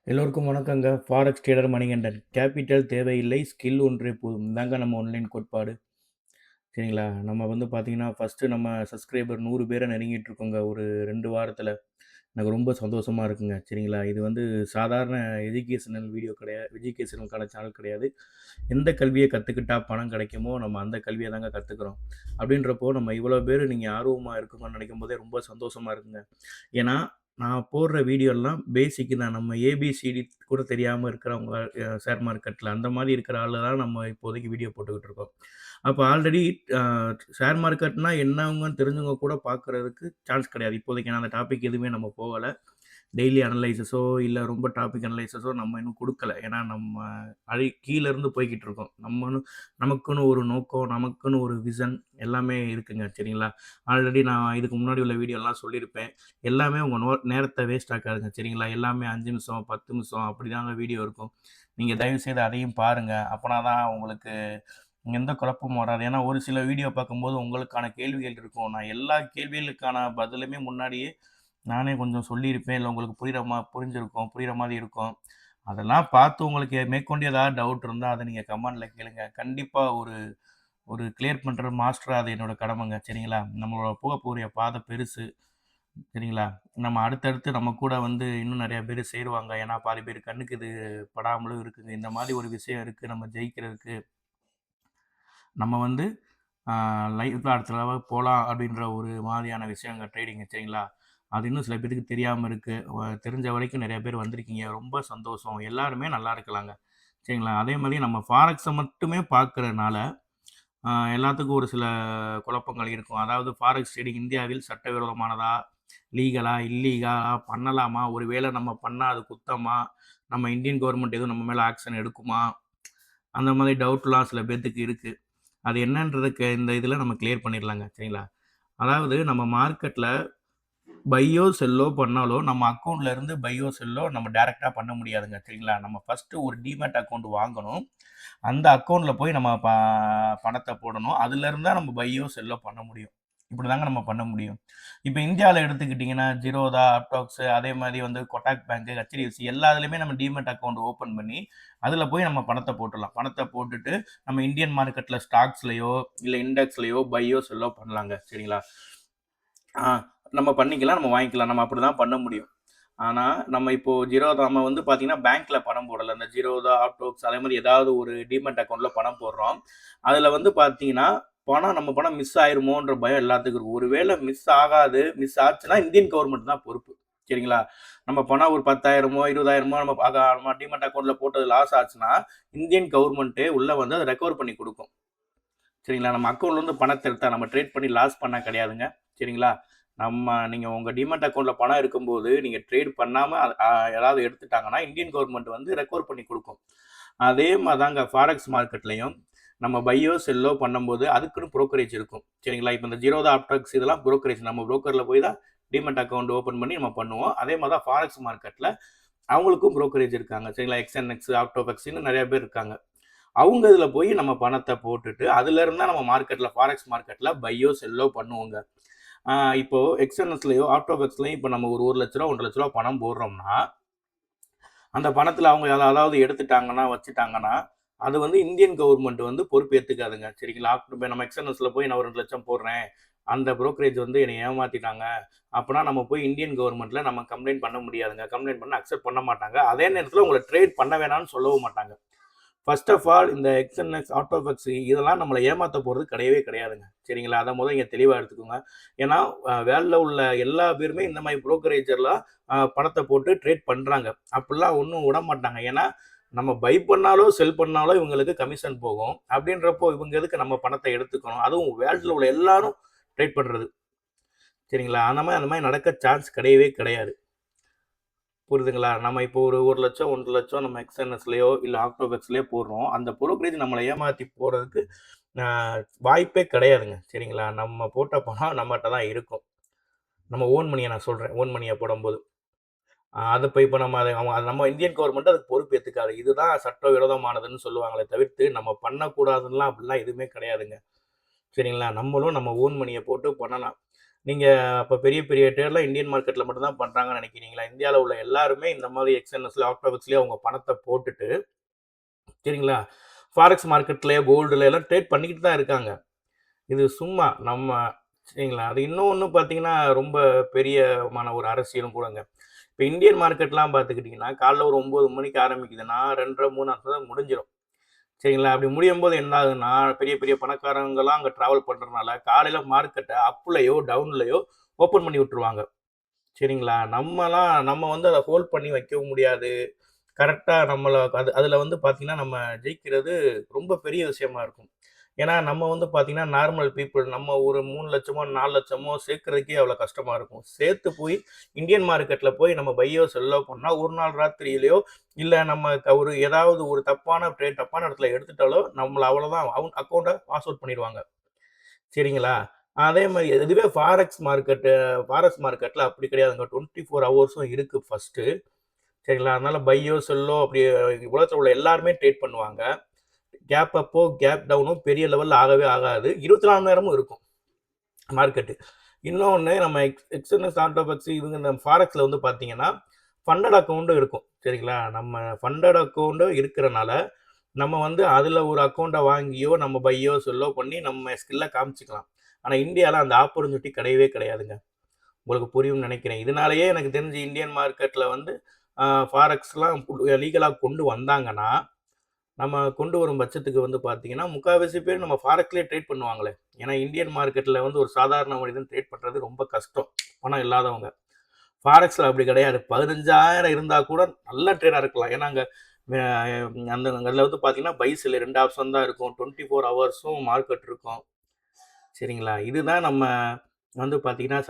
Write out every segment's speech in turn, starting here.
எல்லோருக்கும் வணக்கங்க. Forex trader Manikandan. Capital தேவையில்லை, ஸ்கில் ஒன்றே போதும். இதாங்க நம்ம ஆன்லைன் கோட்பாடு. சரிங்களா? நம்ம பார்த்தீங்கன்னா, ஃபர்ஸ்ட்டு நம்ம சப்ஸ்கிரைபர் 100 பேர நெருங்கிட்டு இருக்கோங்க. ஒரு 2 வாரத்தில. எனக்கு ரொம்ப சந்தோஷமா இருக்குங்க. சரிங்களா? இது சாதாரண எஜுகேஷனல் வீடியோ கிடையாது. எஜுகேஷனலுக்கான சேனல் கிடையாது. எந்த கல்விய கத்துக்கிட்டா பணம் கிடைக்குமோ, நம்ம அந்த கல்விய தாங்க கத்துக்கிறோம். அப்படின்றப்போ, நம்ம இவ்வளோ பேரு நீங்க ஆர்வமா இருக்கீங்கன்னு நெனைக்கும்போதே ரொம்ப சந்தோஷமா இருக்குங்க. ஏன்னா, நான் போடுற வீடியோலாம் பேசிக் தான். நம்ம ஏபிசிடி கூட தெரியாம இருக்கிறவங்க ஷேர் மார்க்கெட்ல அந்த மாரி இருக்கிற ஆளு தான் நம்ம இப்போதைக்கு வீடியோ போட்டுக்கிட்டு இருக்கோம். அப்ப ஆல்ரெடி அ ஷேர் மார்க்கெட்னா என்னவங்கன்னு தெரிஞ்சவங்க கூட பார்க்கறதுக்கு சான்ஸ் கிடையாது. இப்போதைக்கு ஏன்னா அந்த டாபிக் எதுவுமே நம்ம போகல. டெய்லி அனலைசிஸோ, இல்ல ரொம்ப டாபிக் அனலைசிஸோ நம்ம இன்னும் குடுக்கல. ஏன்னா நம்ம கீழ இருந்து போய்க்கிட்டு இருக்கோம். நமக்குன்னு ஒரு நோக்கம், நமக்குன்னு ஒரு விசன் எல்லாமே இருக்குங்க. சரிங்களா? ஆல்ரெடி நான் இதுக்கு முன்னாடி உள்ள வீடியோலாம் சொல்லியிருப்பேன். எல்லாமே உங்க நேரத்த வேஸ்ட் ஆக்காதுங்க. சரிங்களா? எல்லாமே 5 நிமிஷம், 10 நிமிஷம் அப்படிதாங்க வீடியோ இருக்கும். நீங்க தயவுசெய்து அதையும் பாருங்க. அப்பனா தான் உங்களுக்கு எந்த குழப்பமும் வராது. ஏன்னா ஒரு சில வீடியோ பார்க்கும்போது உங்களுக்கான கேள்விகள் இருக்கும். நான் எல்லா கேள்விகளுக்கான பதிலுமே முன்னாடியே நானே கொஞ்சம் சொல்லியிருப்பேன். இல்ல உங்களுக்கு புரிஞ்சிருக்கும். புரியிற மாரி இருக்கும். அதெல்லாம் பார்த்து உங்களுக்கு மேற்கொண்டு ஏதாவது டவுட் இருந்தா, அத நீங்க கமெண்ட்ல கேளுங்க. கண்டிப்பா ஒரு ஒரு கிளியர் பண்ற மாஸ்டரா அது என்னோட கடமைங்க. சரிங்களா? நம்மளோட போகக்கூடிய பாதை பெருசு. சரிங்களா? நம்ம அடுத்தடுத்து நம்ம கூட இன்னும் நெறைய பேரு சேருவாங்க. ஏன்னா பாதி பேர் கண்ணுக்கு இது படாமலும் இருக்குங்க. இந்த மாரி ஒரு விஷயம் இருக்கு. நம்ம ஜெயிக்கிறதுக்கு நம்ம ஆ லைஃப்ல அடுத்த லெவல் போலாம் அப்படின்ற ஒரு மாதிரியான விஷயங்க ட்ரேடிங் சரிங்களா? அது இன்னும் சில பேத்துக்கு தெரியாம இருக்கு. தெரிஞ்ச வரைக்கும் நெறைய பேர் வந்திருக்கீங்க. ரொம்ப சந்தோஷம். எல்லாருமே நல்லா இருக்கலாங்க. சரிங்களா? அதே மாரி நம்ம ஃபாரெக்ஸ மட்டுமே பார்க்கிறனால, எல்லாத்துக்கும் ஒரு சில குழப்பங்கள் இருக்கும். அதாவது ஃபாரெக்ஸ் ட்ரேடிங் இந்தியாவில் சட்டவிரோதமானதா? லீகலா? இல்லீகலா? பண்ணலாமா? ஒரு வேள நம்ம பண்ணா அது குத்தமா? நம்ம இந்தியன் கவர்ன்மென்ட் எதுவும் நம்ம மேல ஆக்ஷன் எடுக்குமா? அந்த மாரி டவுட்லாம் சில பேத்துக்கு இருக்கு. அது என்னன்றதுக்கு இந்த இதில நம்ம கிளியர் பண்ணிடலாங்க. சரிங்களா? அதாவது நம்ம மார்க்கெட்ல பையோ, செல்லோ பண்ணாலோ, நம்ம அக்கவுண்ட்ல இருந்து பையோ, செல்லோ நம்ம டைரக்ட்டா பண்ண முடியாதுங்க. சரிங்களா? நம்ம ஃபர்ஸ்ட்டு ஒரு டீமேட் அக்கவுண்ட் வாங்கணும். அந்த அக்கவுண்ட்ல போய் நம்ம பணத்த போடணும். அதிலிருந்து தான் நம்ம பையோ, செல்லோ பண்ண முடியும். இப்படிதாங்க நம்ம பண்ண முடியும். இப்ப இந்தியால எடுத்துக்கிட்டீங்கன்னா, ஜிரோதா, அப்டாக்ஸ் அதே மாரி கொட்டாக் பேங்க், ஹெச்டிஎஃப்சி எல்லா இதுலயுமே நம்ம டீமேட் அக்கவுண்ட் ஓப்பன் பண்ணி, அதில போய் நம்ம பணத்த போட்டுறலாம். பணத்த போட்டுட்டு நம்ம இந்தியன் மார்க்கெட்ல ஸ்டாக்ஸ்லயோ, இல்ல இண்டெக்ஸ்லயோ பையோ, செல்லோ பண்ணலாங்க. சரிங்களா? ஆ நம்ம பண்ணிக்கலாம், நம்ம வாங்கிக்கலாம். நம்ம அப்படிதான் பண்ண முடியும். ஆனா, நம்ம இப்போ ஜீரோதா நம்ம பார்த்தீங்கன்னா, பேங்க்ல பணம் போடல. இந்த ஜீரோதா, ஆப்டோக்ஸ் அதே மாரி ஏதாவது ஒரு டீமேட் அக்கவுண்ட்ல பணம் போடுறோம். அதுல பார்த்தீங்கன்னா, நம்ம பணம் மிஸ் ஆயிருமோன்ற பயம் எல்லாத்துக்கும் இருக்கும். ஒருவேள மிஸ் ஆகாது, மிஸ் ஆச்சுன்னா இந்தியன் கவர்ன்மெண்ட் தான் பொறுப்பு. சரிங்களா? நம்ம பணம் ஒரு 10,000மோ, 20,000மோ நம்ம டீமேட் அக்கவுண்ட்ல போட்டது லாஸ் ஆச்சுன்னா, இந்தியன் கவர்ன்மென்ட்டே உள்ள அத ரெக்கவர் பண்ணி குடுக்கும். சரிங்களா? நம்ம அக்கவுண்ட்லருந்து பணத்த எடுத்தா நம்ம ட்ரேட் பண்ணி லாஸ் பண்ண கிடையாதுங்க. சரிங்களா? நீங்க உங்க டிமேட் அக்கவுண்ட்ல பணம் இருக்கும்போது, நீங்க ட்ரேட் பண்ணாம யாராவது எடுத்துட்டாங்கன்னா, இந்தியன் கவர்ன்மெண்ட் ரெக்கவர் பண்ணி குடுக்கும். அதே மாரி தாங்க ஃபாரெக்ஸ் மார்க்கெட்லயும் நம்ம பையோ, செல்லோ பண்ணும்போது அதுக்குன்னு புரோக்கரேஜ் இருக்கும். சரிங்களா? இப்ப இந்த ஜீரோதா, அப்டாக்ஸ் இதெல்லாம் புரோக்கரேஜ். நம்ம புரோக்கர்ல போய் தான் டிமேட் அக்கவுண்ட் ஓப்பன் பண்ணி நம்ம பண்ணுவோம். அதே மாரி தான் ஃபாரெக்ஸ் மார்க்கெட்ல அவங்களுக்கும் புரோக்கரேஜ் இருக்காங்க. சரிங்களா? எக்ஸ்என்எக்ஸ், ஆப்டோபக்ஸ்ன்னு நெறைய பேர் இருக்காங்க. அவங்க இதுல போய் நம்ம பணத்த போட்டுட்டு, அதுலருந்து தான் நம்ம மார்க்கெட்ல ஃபாரெக்ஸ் மார்க்கெட்ல பையோ, செல்லோ பண்ணுவோங்க. ஆ இப்போ எக்ஸ்என்எஸ்லயோ, ஆப்டோபக்ஸ்லயும் இப்ப நம்ம ஒரு ரூ. 1,00,000 ரூ. 1,50,000 பணம் போடுறோம்னா, அந்த பணத்துல அவங்க அதாவது எடுத்துட்டாங்கன்னா, வச்சுட்டாங்கன்னா, அது இந்தியன் கவர்ன்மெண்ட் பொறுப்பு ஏத்துக்காதுங்க. சரிங்களா? இப்ப நம்ம எக்ஸ்என்எஸ்ல போய் நான் ஒரு 2,00,000 போடுறேன். அந்த புரோக்கரேஜ் என்னைய ஏமாத்திட்டாங்க. அப்பன்னா நம்ம போய் இந்தியன் கவர்ன்மெண்ட்ல நம்ம கம்ப்ளைண்ட் பண்ண முடியாதுங்க. கம்ப்ளைண்ட் பண்ணா அக்செப்ட் பண்ண மாட்டாங்க. அதே நேரத்துல உங்கள ட்ரேட் பண்ண வேணாம்னு சொல்லவும் மாட்டாங்க. ஃபர்ஸ்ட் ஆஃப் ஆல் இந்த எக்ஸ்என்எக்ஸ், ஆட்டோபக்ஸ் இதெல்லாம் நம்மள ஏமாத்த போறது கிடையவே கிடையாதுங்க. சரிங்களா? அத இங்க தெளிவா எடுத்துக்கோங்க. ஏன்னா, வேர்ல்ட்ல உள்ள எல்லா பேருமே இந்த மாரி புரோக்கரேஜர்லாம் பணத்த போட்டு ட்ரேட் பண்றாங்க. அப்படிலாம் ஒண்ணும் விடமாட்டாங்க. ஏன்னா, நம்ம பை பண்ணாலோ, செல் பண்ணாலோ இவங்களுக்கு கமிஷன் போகும். அப்படின்றப்போ இவங்க எதுக்கு நம்ம பணத்த எடுத்துக்கணும்? அதுவும் வேர்ல்ட்ல உள்ள எல்லாரும் ட்ரேட் பண்றது. சரிங்களா? அந்த மாரி நடக்க சான்ஸ் கிடையவே கிடையாது. புரியுதுங்களா? நம்ம இப்போ ஒரு 1,00,000 1,50,000 நம்ம எக்ஸ்என்எஸ்லயோ, இல்ல ஆக்டோபக்ஸ்லயோ போடுறோம். அந்த புரோக்கரேஜ் நம்மள ஏமாத்தி போறதுக்கு அ வாய்ப்பே கிடையாதுங்க. சரிங்களா? நம்ம போட்ட பணம் நம்மட்ட தான் இருக்கும். நம்ம ஓன் மனிய நான் சொல்றேன். ஓன் மனிய போடும்போது. அது இப்ப நம்ம நம்ம இந்தியன் கவர்ன்மெண்ட் அதுக்கு பொறுப்பு ஏத்துக்காது. இதுதான் சட்டவிரோதமானதுன்னு சொல்லுவாங்களே தவிர்த்து, நம்ம பண்ணக்கூடாதுன்னுலாம் அப்படிலாம் எதுவுமே கிடையாதுங்க. சரிங்களா? நம்மளும் நம்ம ஓன் மனிய போட்டு பண்ணலாம். நீங்க அப்ப பெரிய பெரிய ட்ரேட்லாம் இந்தியன் மார்க்கெட்ல மட்டும் தான் பண்றாங்கன்னு நினைக்கிறீங்களா? இந்தியால உள்ள எல்லாருமே இந்த மாதிரி எக்ஸ்என்எஸ்ல, ஆக்டோபக்ஸ்லயே அவங்க பணத்த போட்டுட்டு, சரிங்களா? ஃபாரெக்ஸ் மார்க்கெட்லயோ, கோல்டுல எல்லாம் ட்ரேட் பண்ணிக்கிட்டு தான் இருக்காங்க. இது சும்மா நம்ம சரிங்களா? அது இன்னொன்னு பார்த்தீங்கன்னா, ரொம்ப பெரியமான ஒரு அரசியலும் கூடங்க. இப்ப இந்தியன் மார்க்கெட்லாம் பார்த்துக்கிட்டீங்கன்னா, காலைல ஒரு 9 மணிக்கு ஆரம்பிக்குதுன்னா, 2:30, 3 அப்பதான் முடிஞ்சிரும். சரிங்களா? அப்படி முடியும்போது என்ன ஆகுதுன்னா, பெரிய பெரிய பணக்காரங்கலாம் அங்க டிராவல் பண்றனால, காலையில மார்க்கெட்ட அப்லயோ, டவுன்லயோ ஓப்பன் பண்ணி விட்டுருவாங்க. சரிங்களா? நம்ம வந்து அத ஹோல்ட் பண்ணி வைக்கவும் முடியாது. கரெக்ட்டா அதுல வந்து பார்த்தீங்கன்னா, நம்ம ஜெயிக்கிறது ரொம்ப பெரிய விஷயமா இருக்கும். ஏன்னா, நம்ம வந்து பார்த்தீங்கன்னா, நார்மல் பீப்பிள் நம்ம ஒரு 3,00,000மோ, 4,00,000மோ சேர்க்கறதுக்கே அவ்வளோ கஷ்டமா இருக்கும். சேர்த்து போய் இந்தியன் மார்க்கெட்ல போய் நம்ம பையோ, செல்லோ பண்ணா, ஒரு நாள் ராத்திரியிலயோ, இல்ல நம்ம ஒரு ஏதாவது ஒரு தப்பான ட்ரேட் தப்பான இடத்துல எடுத்துட்டாலோ, நம்மள அவ்வளோதான் அக்கவுண்ட்ட பாஸ் அவுட் பண்ணிருவாங்க. சரிங்களா? அதே மாரி இதுவே ஃபாரெக்ஸ் மார்க்கெட்ல அப்படி கிடையாதுங்க. 24 ஹவர்ஸும் இருக்கு ஃபர்ஸ்ட்டு. சரிங்களா? அதனால பையோ, செல்லோ அப்படி உலகத்துல உள்ள எல்லாருமே ட்ரேட் பண்ணுவாங்க. கேப் அப்போ, கேப் டவுனோ பெரிய லெவல்ல ஆகவே ஆகாது. 24 மணி நேரமும் இருக்கும் மார்க்கெட்டு. இன்னொன்னு நம்ம எக்ஸ்என்எஸ், ஆட்டோபக்ஸ் இவங்க இந்த ஃபாரெக்ஸ்ல வந்து பார்த்தீங்கன்னா, ஃபண்டட் அக்கவுண்டும் இருக்கும். சரிங்களா? நம்ம ஃபண்டட் அக்கவுண்டும் இருக்கிறனால, நம்ம வந்து அதுல ஒரு அக்கவுண்ட்ட வாங்கியோ, நம்ம பையோ, செல்லோ பண்ணி நம்ம ஸ்கில்ல காமிச்சுக்கலாம். ஆனா இந்தியால அந்த ஆப்பர்ச்சுனிட்டி கிடையவே கிடையாதுங்க. உங்களுக்கு புரியும்னு நெனைக்கிறேன். இதனாலேயே எனக்கு தெரிஞ்சு இந்தியன் மார்க்கெட்ல வந்து ஃபாரெக்ஸ்லாம் லீகலா கொண்டு வந்தாங்கன்னா, நம்ம கொண்டு வரும் பட்சத்துக்கு வந்து பார்த்தீங்கன்னா, முக்காவாசி பேர் நம்ம ஃபாரெக்ஸ்லயே ட்ரேட் பண்ணுவாங்களே. ஏன்னா இந்தியன் மார்க்கெட்ல வந்து ஒரு சாதாரண மனிதன் ட்ரேட் பண்றது ரொம்ப கஷ்டம். பணம் இல்லாதவங்க. ஃபாரெக்ஸ்ல அப்படி கிடையாது. 15,000 இருந்தா கூட நல்ல ட்ரேடா இருக்கலாம். ஏன்னா அங்க அ அதுல வந்து பார்த்தீங்கன்னா, பை, செல் 2 ஆப்ஷன் தான் இருக்கும். 24 ஹவர்ஸும் மார்க்கெட் இருக்கும். சரிங்களா? இதுதான் நம்ம வந்து பார்த்தீங்கன்னா,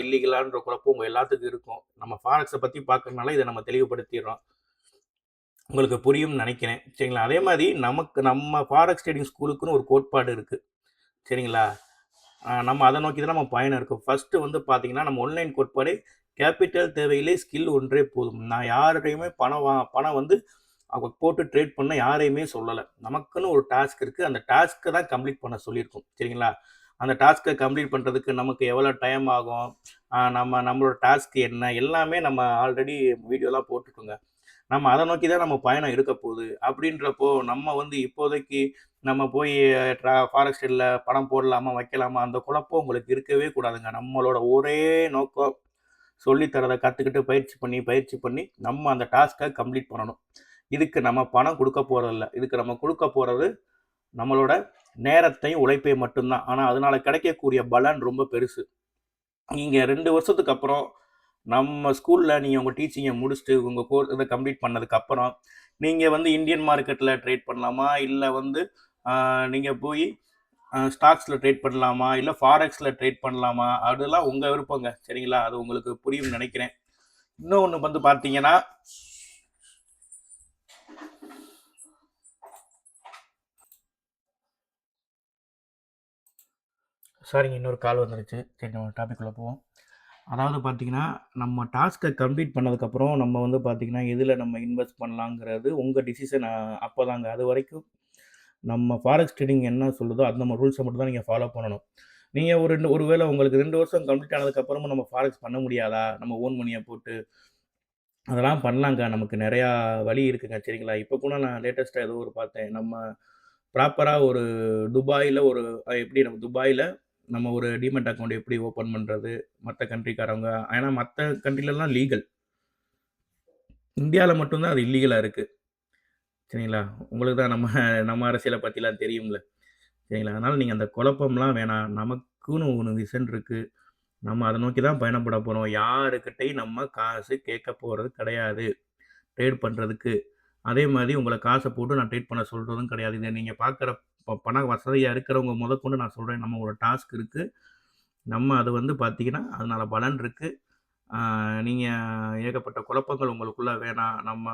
இல்லீகலான்ற குழப்பம் உங்க எல்லாத்துக்கும் இருக்கும். நம்ம ஃபாரெக்ஸ பத்தி பார்க்கறனால இத நம்ம தெளிவுபடுத்திர்றோம். உங்களுக்கு புரியும்னு நெனைக்கிறேன். சரிங்களா? அதே மாரி நம்ம ஃபாரெக்ஸ் ட்ரேடிங் ஸ்கூலுக்குன்னு ஒரு கோட்பாடு இருக்கு. சரிங்களா? நம்ம அத நோக்கி தான் நம்ம பயணம் இருக்கு. ஃபர்ஸ்ட்டு வந்து பார்த்தீங்கன்னா, நம்ம ஆன்லைன் கோட்பாடு கேப்பிட்டல் தேவையில்லை, ஸ்கில் ஒன்றே போதும். நான் யார்ட்டயுமே பணம் வந்து போட்டு ட்ரேட் பண்ண யாரையுமே சொல்லல. நமக்குன்னு ஒரு டாஸ்க் இருக்கு. அந்த டாஸ்க்க தான் கம்ப்ளீட் பண்ண சொல்லியிருக்கோம். சரிங்களா? அந்த டாஸ்க்க கம்ப்ளீட் பண்றதுக்கு நமக்கு எவ்வளோ டைம் ஆகும்? நம்மளோட டாஸ்க் என்ன? எல்லாமே நம்ம ஆல்ரெடி வீடியோலாம் போட்டுட்டோங்க. நம்ம அத நோக்கி தான் நம்ம பயணம் இருக்க போகுது. அப்படின்றப்போ, நம்ம வந்து இப்போதைக்கு நம்ம போய் ஃபாரெக்ஸ் ட்ரேட்ல பணம் போடலாமா? வைக்கலாமா? அந்த குழப்பம் உங்களுக்கு இருக்கவே கூடாதுங்க. நம்மளோட ஒரே நோக்கம் சொல்லி தரத கத்துக்கிட்டு பயிற்சி பண்ணி நம்ம அந்த டாஸ்க்க கம்ப்ளீட் பண்ணணும். இதுக்கு நம்ம பணம் குடுக்க போறதில்ல. இதுக்கு நம்ம குடுக்க போறது நம்மளோட நேரத்தையும், உழைப்பையும் மட்டும் தான். ஆனா, அதனால கிடைக்கக்கூடிய பலன் ரொம்ப பெருசு. நீங்க 2 வருஷத்துக்கு அப்புறம், நம்ம ஸ்கூல்ல நீங்க உங்க டீச்சிங்க முடிச்சுட்டு, உங்க இத கம்ப்ளீட் பண்ணதுக்கப்புறம், நீங்க வந்து இந்தியன் மார்க்கெட்ல ட்ரேட் பண்ணலாமா? இல்ல வந்து அ நீங்க போயி ஸ்டாக்ஸ்ல ட்ரேட் பண்ணலாமா? இல்ல ஃபாரெக்ஸ்ல ட்ரேட் பண்ணலாமா? அதெல்லாம் உங்க விருப்பங்க. சரிங்களா? அது உங்களுக்கு புரியும்னு நெனைக்கிறேன். இன்னொன்னு வந்து பார்த்தீங்கன்னா சாரிங்க இன்னொரு கால் வந்துருச்சு. சரி நம்ம டாபிக்குள்ள போவோம். அதாவது பார்த்தீங்கன்னா, நம்ம டாஸ்க்க கம்ப்ளீட் பண்ணதுக்கப்புறம், நம்ம வந்து பார்த்தீங்கன்னா, எதுல நம்ம இன்வெஸ்ட் பண்ணலாங்கிறது உங்க டிசிஷன் அப்பதாங்க. அதுவரைக்கும் நம்ம ஃபாரெக்ஸ் ட்ரேடிங் என்ன சொல்லுதோ, அந்த ரூல்ஸ மட்டும் தான் நீங்க ஃபாலோ பண்ணணும். நீங்க ஒரு வேள உங்களுக்கு 2 வருஷம் கம்ப்ளீட் ஆனதுக்கப்புறமும் நம்ம ஃபாரெக்ஸ் பண்ண முடியாதா? நம்ம ஓன் மணிய போட்டு அதெல்லாம் பண்ணலாங்க. நமக்கு நெறையா வழி இருக்குங்க. சரிங்களா? இப்ப கூட நான் லேட்டஸ்ட்டா ஏதோ ஒரு பார்த்தேன். நம்ம ப்ராப்பரா ஒரு துபாய்ல ஒரு எப்படி நம்ம துபாய்ல நம்ம ஒரு டீமேட் அக்கவுண்ட் எப்படி ஓப்பன் பண்றது? மத்த கண்ட்ரிக்காரவங்க ஏன்னா மத்த கண்ட்ரிலலாம் லீகல். இந்தியால மட்டும் தான் அது இல்லீகலா இருக்கு. சரிங்களா? உங்களுக்கு தான் நம்ம நம்ம அரசியல பத்திலாம் தெரியும்ல. சரிங்களா? அதனால நீங்க அந்த குழப்பம்லாம் வேணாம். நமக்குன்னு ஒரு விஷன் இருக்கு. நம்ம அத நோக்கி தான் பயணப்பட போறோம். யாருகிட்டயும் நம்ம காசு கேட்க போறது கிடையாது. ட்ரேட் பண்றதுக்கு. அதே மாரி உங்கள காச போட்டு நான் ட்ரேட் பண்ண சொல்றதும் கிடையாது. இத நீங்க பார்க்குற பண வசதியா இருக்கிறவங்க முதற்கொண்டு நான் சொல்றேன். நம்ம ஒரு டாஸ்க் இருக்கு. நம்ம அது வந்து பார்த்தீங்கன்னா, அதனால பலன் இருக்கு. ஆ நீங்க ஏகப்பட்ட குழப்பங்கள் உங்களுக்குள்ள வேணாம். நம்ம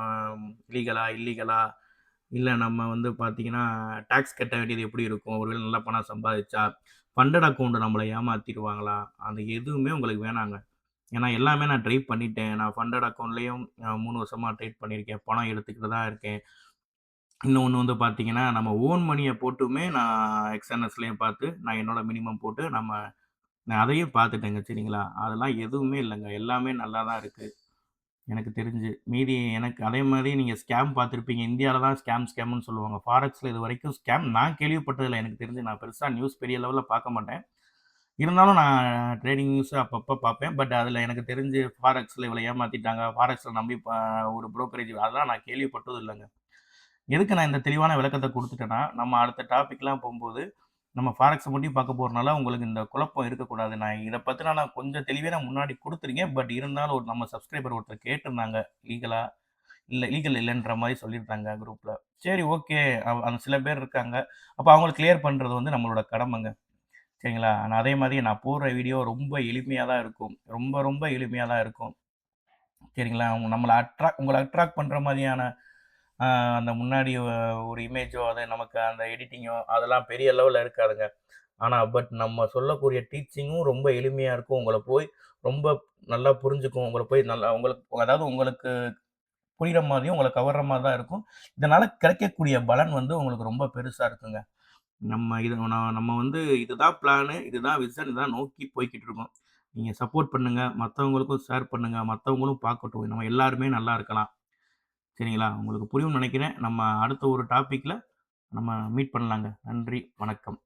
லீகலா? இல்லீகலா? இல்ல நம்ம வந்து பார்த்தீங்கன்னா, டாக்ஸ் கட்ட வேண்டியது எப்படி இருக்கும்? ஒருவேள நல்லா பணம் சம்பாதிச்சா? ஃபண்டட் அக்கவுண்ட் நம்மள ஏமாத்திருவாங்களா? அது எதுவுமே உங்களுக்கு வேணாங்க. ஏன்னா எல்லாமே நான் ட்ரை பண்ணிட்டேன். நான் ஃபண்டட் அக்கவுண்ட்லயும் 3 வருஷமா ட்ரேட் பண்ணியிருக்கேன். பணம் எடுத்துக்கிட்டு தான் இருக்கேன். இன்னொன்னு வந்து பார்த்தீங்கன்னா, நம்ம ஓன் மணிய போட்டுமே நான் எக்ஸ்என்எஸ்லயும் பார்த்து, நான் என்னோட மினிமம் போட்டு நம்ம நான் அதையும் பார்த்துட்டேங்க. சரிங்களா? அதெல்லாம் எதுவுமே இல்லங்க. எல்லாமே நல்லா தான் இருக்கு. எனக்கு தெரிஞ்சு. மீதி எனக்கு அதே மாரி நீங்க ஸ்கேம் பார்த்திருப்பீங்க. இந்தியால தான் ஸ்கேம்ன்னு சொல்லுவாங்க. ஃபாரெக்ஸ்ல இதுவரைக்கும் ஸ்கேம் நான் கேள்விப்பட்டதில்ல. எனக்கு தெரிஞ்சு நான் பெருசா நியூஸ் பெரிய லெவல்ல பார்க்க மாட்டேன். இருந்தாலும் நான் ட்ரேடிங் நியூஸ் அப்பப்ப பார்ப்பேன். பட் அதில எனக்கு தெரிஞ்சு ஃபாரெக்ஸ்ல இவ்வளோ ஏமாத்திட்டாங்க. ஃபாரெக்ஸ்ல நம்பி ஒரு புரோக்கரேஜ் அதெல்லாம் நான் கேள்விப்பட்டதும் இல்லங்க. எதுக்கு நான் இந்த தெளிவான விளக்கத்த குடுத்துட்டேன்னா, நம்ம அடுத்த டாபிக்லாம் போம்போது, நம்ம ஃபாரெக்ஸ மட்டும் பார்க்க போறனால உங்களுக்கு இந்த குழப்பம் இருக்கக்கூடாது. நான் இத பத்தின நான் கொஞ்சம் தெளிவே நான் முன்னாடி குடுத்துருக்கேன். பட் இருந்தாலும் ஒரு நம்ம சப்ஸ்கிரைபர் ஒருத்தர் கேட்டிருந்தாங்க. லீகலா லீகல் இல்லன்ற மாரி சொல்லியிருந்தாங்க குரூப்ல. சரி ஓகே. அந்த சில பேர் இருக்காங்க. அப்ப அவங்கள கிளியர் பண்றது வந்து நம்மளோட கடமைங்க. சரிங்களா? நான் அதே மாரி நான் போடுற வீடியோ ரொம்ப எளிமையா தான் இருக்கும். ரொம்ப ரொம்ப எளிமையா தான் இருக்கும். சரிங்களா? அவங்க நம்மள உங்கள அட்ராக்ட் பண்ற மாரியான அ அந்த முன்னாடி ஒரு இமேஜோ, அது நமக்கு அந்த எடிட்டிங்கோ அதெல்லாம் பெரிய லெவல்ல இருக்காதுங்க. ஆனா, பட் நம்ம சொல்லக்கூடிய டீச்சிங்கும் ரொம்ப எளிமையா இருக்கும். உங்கள போய் ரொம்ப நல்லா புரிஞ்சுக்கும். உங்கள போய் நல்லா உங்களுக்கு அதாவது உங்களுக்கு புரியிற மாரியும், உங்கள கவர்ற மாரி தான் இருக்கும். இதனால கிடைக்கக்கூடிய பலன் வந்து உங்களுக்கு ரொம்ப பெருசா இருக்குங்க. நம்ம வந்து இதுதான் பிளானு, இதுதான் விசன், இதான் நோக்கி போய்க்கிட்டு இருக்கோம். நீங்க சப்போர்ட் பண்ணுங்க. மத்தவங்களுக்கும் ஷேர் பண்ணுங்க. மத்தவங்களும் பார்க்கட்டும். நம்ம எல்லாருமே நல்லா இருக்கலாம். சரிங்களா? உங்களுக்கு புரியும்னு நெனைக்கிறேன். நம்ம அடுத்த ஒரு டாபிக்ல நம்ம மீட் பண்ணலாங்க. நன்றி, வணக்கம்.